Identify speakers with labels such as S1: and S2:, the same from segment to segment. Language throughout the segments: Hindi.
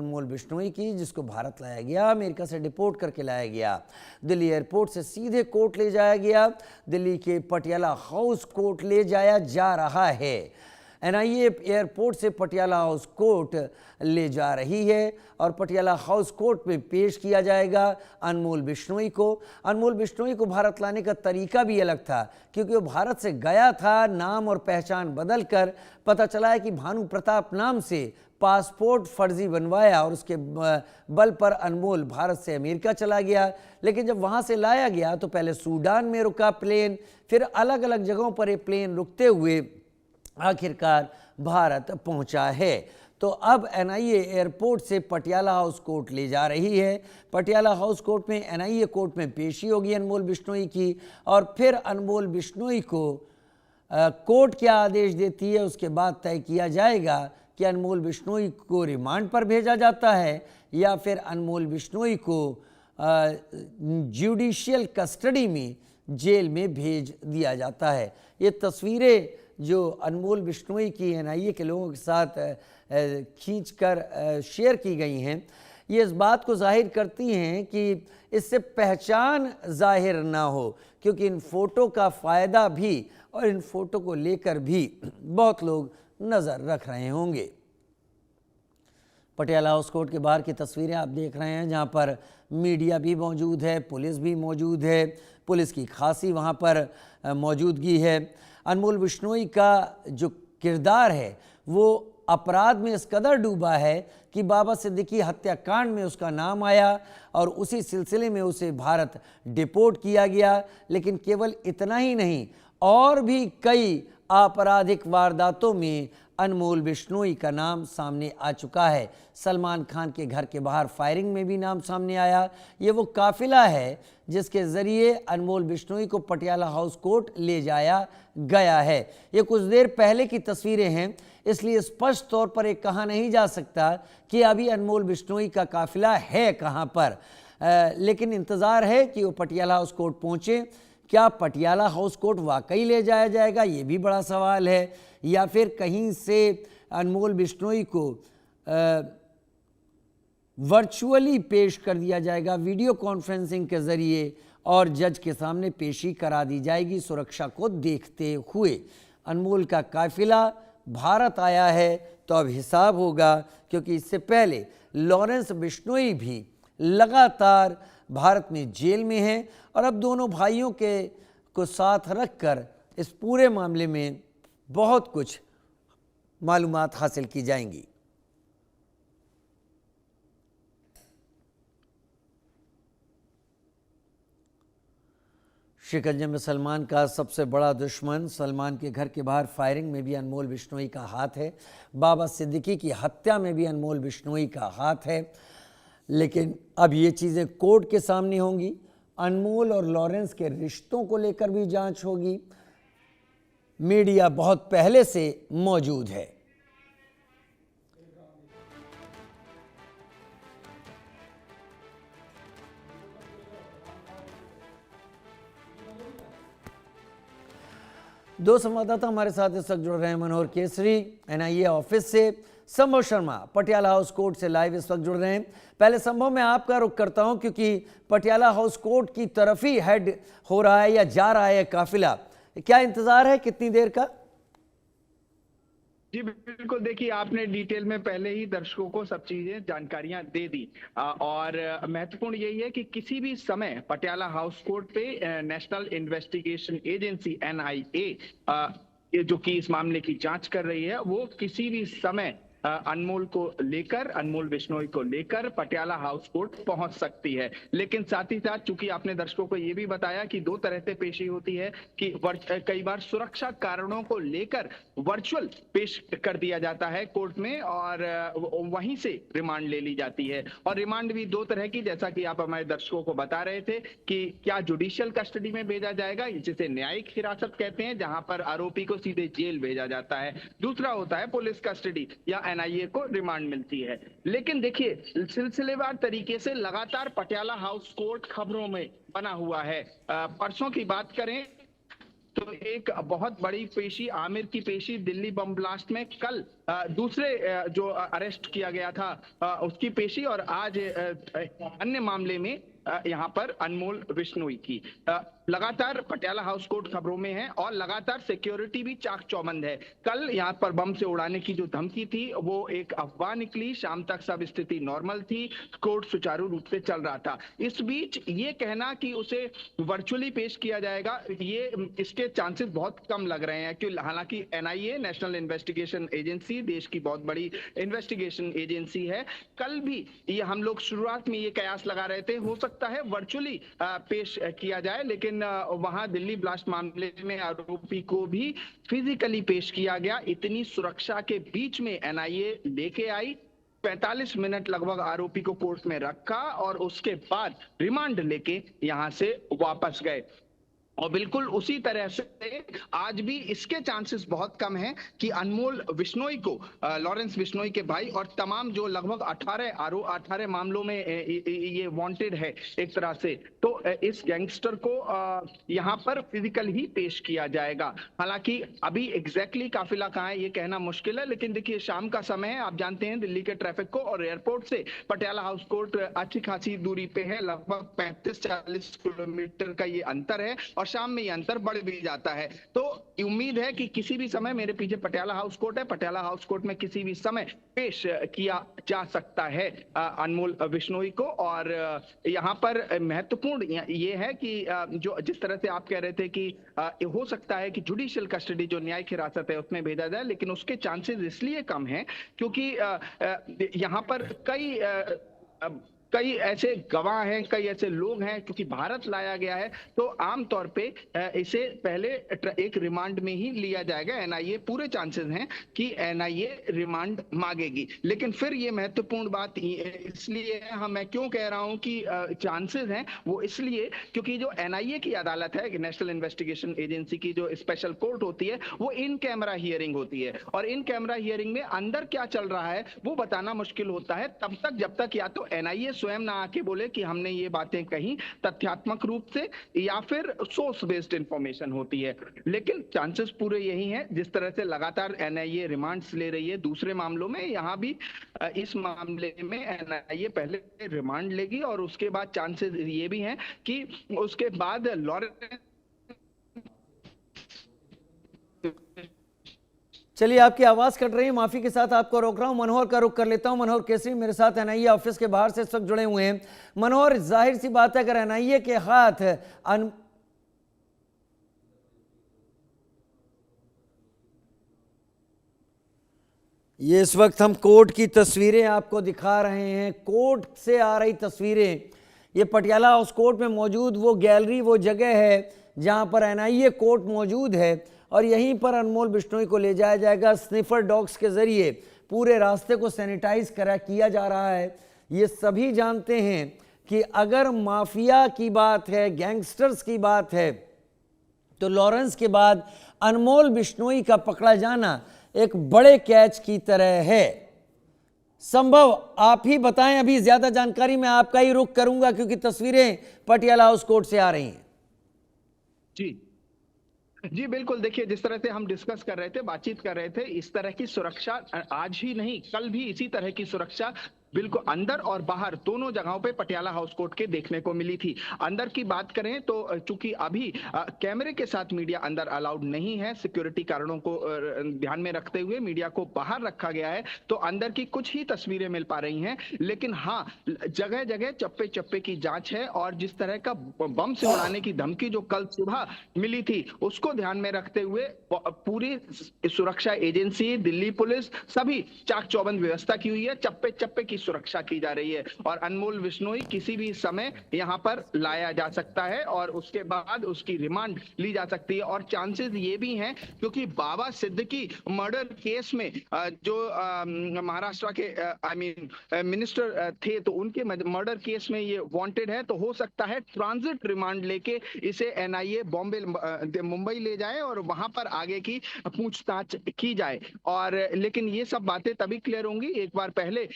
S1: अनमोल बिश्नोई की, जिसको भारत लाया गया, अमेरिका से डिपोर्ट करके लाया गया। दिल्ली एयरपोर्ट से सीधे कोर्ट ले जाया गया। दिल्ली के पटियाला हाउस कोर्ट ले जाया जा रहा है। एनआईए एयरपोर्ट से पटियाला हाउस कोर्ट ले जा रही है और पटियाला हाउस कोर्ट में पेश किया जाएगा अनमोल बिश्नोई को। अनमोल बिश्नोई को भारत लाने का तरीका भी अलग था, क्योंकि वो भारत से गया था, नाम और पहचान बदलकर। पता चला है कि भानु प्रताप नाम से पासपोर्ट फर्जी बनवाया और उसके बल पर अनमोल भारत से अमेरिका चला गया। लेकिन जब वहाँ से लाया गया तो पहले सूडान में रुका प्लेन, फिर अलग अलग जगहों पर ये प्लेन रुकते हुए आखिरकार भारत पहुंचा है। तो अब एनआईए एयरपोर्ट से पटियाला हाउस कोर्ट ले जा रही है। पटियाला हाउस कोर्ट में एनआईए कोर्ट में पेशी होगी अनमोल बिश्नोई की, और फिर अनमोल बिश्नोई को कोर्ट क्या आदेश देती है उसके बाद तय किया जाएगा कि अनमोल बिश्नोई को रिमांड पर भेजा जाता है या फिर अनमोल बिश्नोई को जुडिशियल कस्टडी में जेल में भेज दिया जाता है। ये तस्वीरें जो अनमोल बिश्नोई की एनआईए के लोगों के साथ खींचकर शेयर की गई हैं, ये इस बात को जाहिर करती हैं कि इससे पहचान जाहिर ना हो, क्योंकि इन फ़ोटो का फ़ायदा भी और इन फ़ोटो को लेकर भी बहुत लोग नज़र रख रहे होंगे। पटियाला हाउस कोर्ट के बाहर की तस्वीरें आप देख रहे हैं, जहां पर मीडिया भी मौजूद है, पुलिस भी मौजूद है, पुलिस की खासी वहां पर मौजूदगी है। अनमोल बिश्नोई का जो किरदार है वो अपराध में इस कदर डूबा है कि बाबा सिद्दीकी हत्याकांड में उसका नाम आया और उसी सिलसिले में उसे भारत डिपोर्ट किया गया। लेकिन केवल इतना ही नहीं, और भी कई आपराधिक वारदातों में अनमोल बिश्नोई का नाम सामने आ चुका है। सलमान खान के घर के बाहर फायरिंग में भी नाम सामने आया। ये वो काफिला है जिसके ज़रिए अनमोल बिश्नोई को पटियाला हाउस कोर्ट ले जाया गया है। ये कुछ देर पहले की तस्वीरें हैं, इसलिए स्पष्ट तौर पर ये कहा नहीं जा सकता कि अभी अनमोल बिश्नोई का काफिला है कहाँ पर। लेकिन इंतज़ार है कि वो पटियाला हाउस कोर्ट पहुँचे। क्या पटियाला हाउस कोर्ट वाकई ले जाया जाएगा, ये भी बड़ा सवाल है, या फिर कहीं से अनमोल बिश्नोई को वर्चुअली पेश कर दिया जाएगा वीडियो कॉन्फ्रेंसिंग के ज़रिए और जज के सामने पेशी करा दी जाएगी सुरक्षा को देखते हुए। अनमोल का काफिला भारत आया है तो अब हिसाब होगा, क्योंकि इससे पहले लॉरेंस बिश्नोई भी लगातार भारत में जेल में हैं और अब दोनों भाइयों के को साथ रखकर इस पूरे मामले में बहुत कुछ मालूमात हासिल की जाएंगी। शिकंजे में सलमान का सबसे बड़ा दुश्मन, सलमान के घर के बाहर फायरिंग में भी अनमोल बिश्नोई का हाथ है, बाबा सिद्दीकी की हत्या में भी अनमोल बिश्नोई का हाथ है। लेकिन अब ये चीज़ें कोर्ट के सामने होंगी। अनमोल और लॉरेंस के रिश्तों को लेकर भी जांच होगी। मीडिया बहुत पहले से मौजूद है। दो संवाददाता हमारे साथ इस वक्त जुड़ रहे हैं। मनोहर केसरी एनआईए ऑफिस से, संभव शर्मा पटियाला हाउस कोर्ट से लाइव इस वक्त जुड़ रहे हैं। पहले संभव मैं आपका रुख करता हूं, क्योंकि पटियाला हाउस कोर्ट की तरफ ही हेड हो रहा है या जा रहा है काफिला, क्या इंतजार है, कितनी देर का?
S2: जी बिल्कुल, देखिए आपने डिटेल में पहले ही दर्शकों को सब चीजें जानकारियां दे दी और महत्वपूर्ण यही है कि किसी भी समय पटियाला हाउस कोर्ट पे नेशनल इन्वेस्टिगेशन एजेंसी एनआईए जो कि इस मामले की जांच कर रही है, वो किसी भी समय अनमोल को लेकर, अनमोल बिश्नोई को लेकर पटियाला हाउस कोर्ट पहुंच सकती है। लेकिन साथ ही साथ चूंकि आपने दर्शकों को ये भी बताया कि दो तरह से पेशी होती है कि कई बार सुरक्षा कारणों को लेकर वर्चुअल पेश कर दिया जाता है कोर्ट में और वहीं से रिमांड ले ली जाती है। और रिमांड भी दो तरह की, जैसा कि आप हमारे दर्शकों को बता रहे थे कि क्या जुडिशियल कस्टडी में भेजा जाएगा, जिसे न्यायिक हिरासत कहते हैं, जहां पर आरोपी को सीधे जेल भेजा जाता है। दूसरा होता है पुलिस कस्टडी या एनआईए को रिमांड मिलती है। लेकिन देखिए, सिलसिलेवार तरीके से लगातार पटियाला हाउस कोर्ट खबरों में बना हुआ है। परसों की बात करें तो एक बहुत बड़ी पेशी, आमिर की पेशी दिल्ली बम ब्लास्ट में कल दूसरे जो अरेस्ट किया गया था उसकी पेशी, और आज अन्य मामले में यहाँ पर अनमोल बिश्नोई की। लगातार पटियाला हाउस कोर्ट खबरों में है और लगातार सिक्योरिटी भी चाक चौबंद है। कल यहाँ पर बम से उड़ाने की जो धमकी थी वो एक अफवाह निकली, शाम तक सब स्थिति नॉर्मल थी, कोर्ट सुचारू रूप से चल रहा था। इस बीच ये कहना कि उसे वर्चुअली पेश किया जाएगा, ये इसके चांसेस बहुत कम लग रहे हैं, क्योंकि हालांकि एनआईए, नेशनल इन्वेस्टिगेशन एजेंसी, देश की बहुत बड़ी इन्वेस्टिगेशन एजेंसी है, कल भी ये हम लोग शुरुआत में ये कयास लगा रहे थे हो सकता है वर्चुअली पेश किया जाए, लेकिन वहां दिल्ली ब्लास्ट मामले में आरोपी को भी फिजिकली पेश किया गया। इतनी सुरक्षा के बीच में एनआईए लेके आई, 45 मिनट लगभग आरोपी को कोर्ट में रखा और उसके बाद रिमांड लेके यहां से वापस गए। और बिल्कुल उसी तरह से आज भी इसके चांसेस बहुत कम हैं कि अनमोल बिश्नोई को, लॉरेंस बिश्नोई के भाई और तमाम जो लगभग 18 मामलों में ये वांटेड है एक तरह से, तो इस गैंगस्टर को यहाँ पर फिजिकल ही पेश किया जाएगा। हालांकि अभी एग्जैक्टली काफिला कहाँ है ये कहना मुश्किल है, लेकिन देखिए शाम का समय है, आप जानते हैं दिल्ली के ट्रैफिक को, और एयरपोर्ट से पटियाला हाउस कोर्ट अच्छी खासी दूरी पे है, लगभग 35-40 किलोमीटर का ये अंतर है, और शाम में ये अंतर बढ़ भी जाता है। तो उम्मीद है कि किसी भी समय, मेरे पीछे पटियाला हाउस कोर्ट है, पटियाला हाउस कोर्ट में किसी भी समय पेश किया जा सकता है अनमोल बिश्नोई को। और यहाँ पर महत्वपूर्ण ये है कि जो जिस तरह से आप कह रहे थे कि हो सकता है कि जुडिशियल कस्टडी, जो न्यायिक हिरासत है, उसमें भेजा जाए, लेकिन उसके चांसेस इसलिए कम हैं क्योंकि यहाँ पर कई ऐसे गवाह हैं, कई ऐसे लोग हैं, क्योंकि भारत लाया गया है तो आमतौर पे इसे पहले एक रिमांड में ही लिया जाएगा। एनआईए, पूरे चांसेस हैं कि एनआईए रिमांड मांगेगी, लेकिन फिर ये महत्वपूर्ण बात इसलिए है, मैं क्यों कह रहा हूं कि चांसेस हैं, वो इसलिए क्योंकि जो एनआईए की अदालत है, नेशनल इन्वेस्टिगेशन एजेंसी की जो स्पेशल कोर्ट होती है, वो इन कैमरा हियरिंग होती है, और इन कैमरा हियरिंग में अंदर क्या चल रहा है वो बताना मुश्किल होता है तब तक जब तक या तो एनआईए स्वयं ना आके बोले कि हमने ये बातें कही तथ्यात्मक रूप से, या फिर सोर्स बेस्ड इंफॉर्मेशन होती है। लेकिन चांसेस पूरे यही हैं, जिस तरह से लगातार एनआईए रिमांड्स ले रही है दूसरे मामलों में, यहाँ भी इस मामले में एनआईए पहले रिमांड लेगी, और उसके बाद चांसेस ये भी हैं कि उसके बाद लॉरेंस।
S1: चलिए, आपकी आवाज कट रही है, माफी के साथ आपको रोक रहा हूं। मनोहर का रुख कर लेता हूं। मनोहर केसरी मेरे साथ एनआईए ऑफिस के बाहर से इस वक्त जुड़े हुए हैं। मनोहर, जाहिर सी बात है, अगर एनआईए के हाथ ये इस वक्त हम कोर्ट की तस्वीरें आपको दिखा रहे हैं, कोर्ट से आ रही तस्वीरें। ये पटियाला हाउस कोर्ट में मौजूद वो गैलरी, वो जगह है जहां पर एनआईए कोर्ट मौजूद है, और यहीं पर अनमोल बिश्नोई को ले जाया जाएगा। स्निफर डॉग्स के जरिए पूरे रास्ते को सैनिटाइज किया जा रहा है। ये सभी जानते हैं कि अगर माफिया की बात है, गैंगस्टर्स की बात है, तो लॉरेंस के बाद अनमोल बिश्नोई का पकड़ा जाना एक बड़े कैच की तरह है। संभव आप ही बताएं, अभी ज्यादा जानकारी मैं आपका ही रुख करूंगा क्योंकि तस्वीरें पटियाला हाउस कोर्ट से आ रही हैं।
S2: जी बिल्कुल, देखिए जिस तरह से हम डिस्कस कर रहे थे, बातचीत कर रहे थे, इस तरह की सुरक्षा आज ही नहीं कल भी इसी तरह की सुरक्षा बिल्कुल अंदर और बाहर दोनों जगहों पे पटियाला हाउस कोर्ट के देखने को मिली थी। अंदर की बात करें तो चूंकि अभी कैमरे के साथ मीडिया अंदर अलाउड नहीं है, सिक्योरिटी कारणों को ध्यान में रखते हुए मीडिया को बाहर रखा गया है, तो अंदर की कुछ ही तस्वीरें मिल पा रही हैं। लेकिन हाँ, जगह जगह चप्पे चप्पे की जांच है, और जिस तरह का बम से उड़ाने की धमकी जो कल सुबह मिली थी उसको ध्यान में रखते हुए पूरी सुरक्षा एजेंसी, दिल्ली पुलिस, सभी चाक चौबंद व्यवस्था की हुई है, चप्पे चप्पे की सुरक्षा की जा रही है, और अनमोल बिश्नोई किसी भी समय यहां पर लाया जा सकता है और उसके बाद उसकी रिमांड ली जा सकती है। और चांसेस ये भी हैं क्योंकि बाबा सिद्दीकी मर्डर केस में जो महाराष्ट्र के मिनिस्टर थे, तो उनके मर्डर केस में ये वांटेड है, तो हो सकता है ट्रांजिट रिमांड लेके इसे एनआईए मुंबई ले जाए और वहां पर आगे की पूछताछ की जाए। और लेकिन ये सब बातें तभी क्लियर होंगी एक बार पहले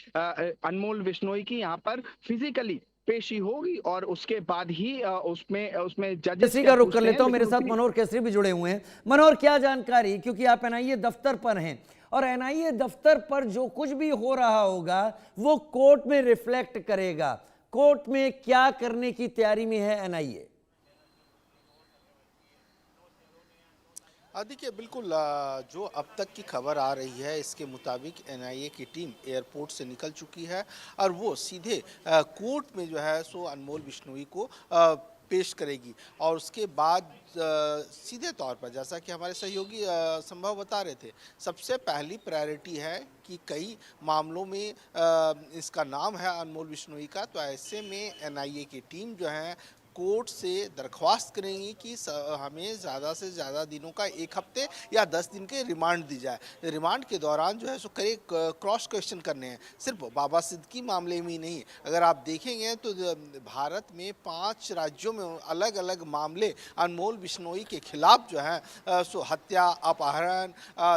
S2: अनमोल बिश्नोई की यहाँ पर फिजिकली पेशी होगी और उसके बाद ही उसमें उसमें जजेस
S1: केसरी
S2: क्या
S1: का रुख कर
S2: पूछते हैं,
S1: लेता हूं, मेरे
S2: लेकिन
S1: साथ
S2: उसी
S1: मनोहर केसरी भी जुड़े हुए हैं। मनोहर, क्या जानकारी, क्योंकि आप एनआईए दफ्तर पर हैं और एनआईए दफ्तर पर जो कुछ भी हो रहा होगा वो कोर्ट में रिफ्लेक्ट करेगा। कोर्ट में क्या करने की तैयारी में है एनआईए?
S3: देखिए बिल्कुल जो अब तक की खबर आ रही है इसके मुताबिक एनआईए की टीम एयरपोर्ट से निकल चुकी है और वो सीधे कोर्ट में जो है सो अनमोल बिश्नोई को पेश करेगी और उसके बाद सीधे तौर पर जैसा कि हमारे सहयोगी संभव बता रहे थे, सबसे पहली प्रायोरिटी है कि कई मामलों में इसका नाम है अनमोल बिश्नोई का, तो ऐसे में एनआईए की टीम जो है कोर्ट से दरख्वास्त करेंगी कि हमें ज़्यादा से ज़्यादा दिनों का 1 हफ्ते या 10 दिन के रिमांड दी जाए। रिमांड के दौरान जो है सो कई क्रॉस क्वेश्चन करने हैं, सिर्फ बाबा सिद्दीकी मामले में ही नहीं। अगर आप देखेंगे तो भारत में 5 राज्यों में अलग अलग मामले अनमोल बिश्नोई के खिलाफ जो है सो हत्या, अपहरण,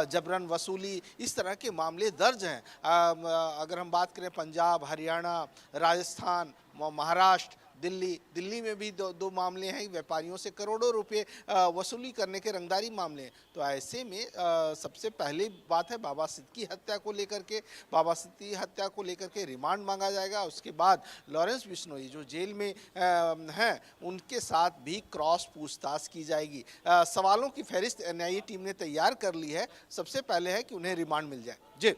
S3: जबरन वसूली, इस तरह के मामले दर्ज हैं। अगर हम बात करें पंजाब, हरियाणा, राजस्थान, महाराष्ट्र, दिल्ली में भी दो मामले हैं, व्यापारियों से करोड़ों रुपए वसूली करने के रंगदारी मामले हैं। तो ऐसे में सबसे पहली बात है बाबा सिद्दीकी हत्या को लेकर के, बाबा सिद्दीकी हत्या को लेकर के रिमांड मांगा जाएगा। उसके बाद लॉरेंस बिश्नोई जो जेल में हैं उनके साथ भी क्रॉस पूछताछ की जाएगी। सवालों की फहरिस्त एनआईए टीम ने तैयार कर ली है, सबसे पहले है कि उन्हें रिमांड मिल जाए। जी।